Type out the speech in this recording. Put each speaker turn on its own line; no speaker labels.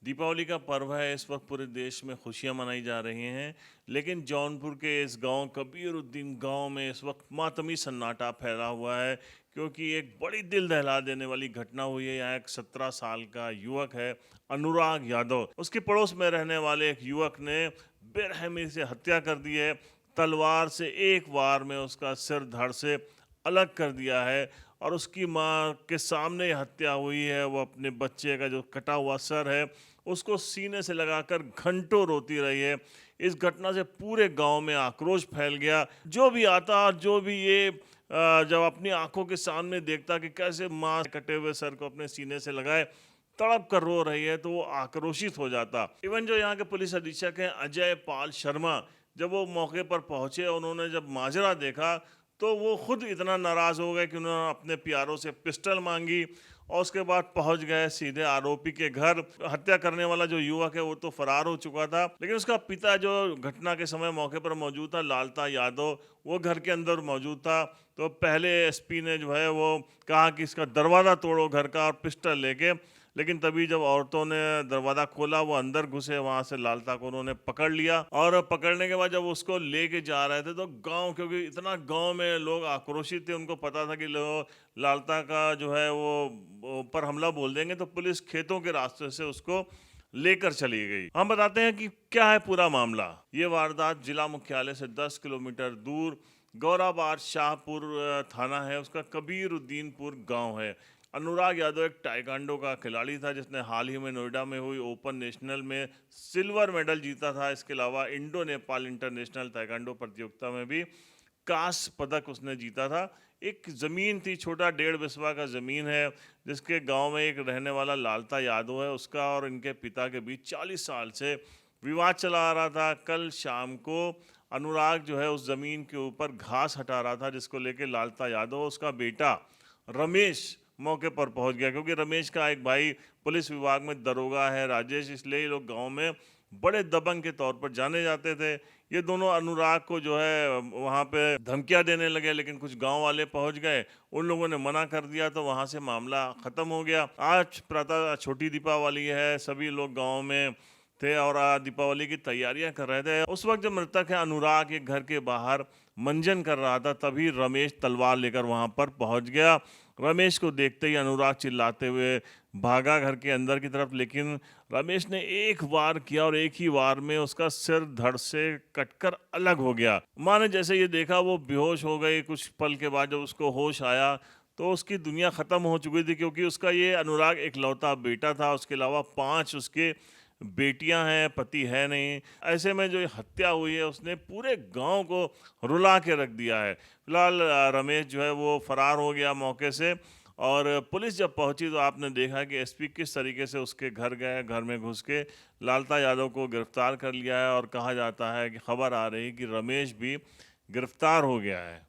दीपावली का पर्व है। इस वक्त पूरे देश में खुशियां मनाई जा रही हैं, लेकिन जौनपुर के इस गांव कबीरुद्दीन गांव में इस वक्त मातमी सन्नाटा फैला हुआ है, क्योंकि एक बड़ी दिल दहला देने वाली घटना हुई है। यहाँ एक 17 साल का युवक है, अनुराग यादव। उसके पड़ोस में रहने वाले एक युवक ने बेरहमी से हत्या कर दी है। तलवार से एक वार में उसका सिर धड़ से अलग कर दिया है और उसकी माँ के सामने ये हत्या हुई है। वो अपने बच्चे का जो कटा हुआ सर है उसको सीने से लगाकर घंटों रोती रही है। इस घटना से पूरे गांव में आक्रोश फैल गया। जो भी आता और जो भी ये जब अपनी आंखों के सामने देखता कि कैसे माँ कटे हुए सर को अपने सीने से लगाए तड़प कर रो रही है, तो वो आक्रोशित हो जाता। इवन जो यहाँ के पुलिस अधीक्षक हैं अजय पाल शर्मा, जब वो मौके पर पहुंचे, उन्होंने जब माजरा देखा तो वो खुद इतना नाराज़ हो गए कि उन्होंने अपने प्यारों से पिस्टल मांगी और उसके बाद पहुंच गए सीधे आरोपी के घर। हत्या करने वाला जो युवक है वो तो फरार हो चुका था, लेकिन उसका पिता जो घटना के समय मौके पर मौजूद था, लालता यादव, वो घर के अंदर मौजूद था। तो पहले एसपी ने जो है वो कहा कि इसका दरवाज़ा तोड़ो घर का, और पिस्टल लेके। लेकिन तभी जब औरतों ने दरवाज़ा खोला, वो अंदर घुसे, वहाँ से लालता को उन्होंने पकड़ लिया। और पकड़ने के बाद जब उसको लेके जा रहे थे तो गांव, क्योंकि इतना गांव में लोग आक्रोशित थे, उनको पता था कि लालता का जो है वो पर हमला बोल देंगे तो पुलिस खेतों के रास्ते से उसको लेकर चली गई। हम बताते हैं कि क्या है पूरा मामला। ये वारदात जिला मुख्यालय से 10 किलोमीटर दूर गौराबाद शाहपुर थाना है, उसका कबीरुद्दीनपुर गांव है। अनुराग यादव एक टाइकांडो का खिलाड़ी था, जिसने हाल ही में नोएडा में हुई ओपन नेशनल में सिल्वर मेडल जीता था। इसके अलावा इंडो नेपाल इंटरनेशनल टाइकांडो प्रतियोगिता में भी कांस्य पदक उसने जीता था। एक ज़मीन थी, छोटा 1.5 बिस्वा का ज़मीन है, जिसके गांव में एक रहने वाला लालता यादव है, उसका और इनके पिता के बीच 40 साल से विवाद चला आ रहा था। कल शाम को अनुराग जो है उस ज़मीन के ऊपर घास हटा रहा था, जिसको लेके लालता यादव, उसका बेटा रमेश मौके पर पहुंच गया। क्योंकि रमेश का एक भाई पुलिस विभाग में दरोगा है, राजेश, इसलिए ये लोग गांव में बड़े दबंग के तौर पर जाने जाते थे। ये दोनों अनुराग को जो है वहाँ पे धमकियाँ देने लगे, लेकिन कुछ गांव वाले पहुँच गए, उन लोगों ने मना कर दिया, तो वहाँ से मामला ख़त्म हो गया। आज प्रातः छोटी दीपावली है, सभी लोग गांव में थे और दीपावली की तैयारियां कर रहे थे। उस वक्त जो मृतक है अनुराग एक घर के बाहर मंजन कर रहा था, तभी रमेश तलवार लेकर वहां पर पहुंच गया। रमेश को देखते ही अनुराग चिल्लाते हुए भागा घर के अंदर की तरफ, लेकिन रमेश ने एक वार किया और एक ही वार में उसका सिर धड़ से कटकर अलग हो गया। माँ ने जैसे ये देखा वो बेहोश हो गई। कुछ पल के बाद जब उसको होश आया तो उसकी दुनिया ख़त्म हो चुकी थी, क्योंकि उसका ये अनुराग इकलौता बेटा था। उसके अलावा 5 उसके बेटियां हैं, पति है नहीं। ऐसे में जो ये हत्या हुई है उसने पूरे गांव को रुला के रख दिया है। फिलहाल रमेश जो है वो फरार हो गया मौके से। और पुलिस जब पहुंची तो आपने देखा कि एसपी किस तरीके से उसके घर गए, घर में घुस के लालता यादव को गिरफ्तार कर लिया है। और कहा जाता है कि खबर आ रही है कि रमेश भी गिरफ्तार हो गया है।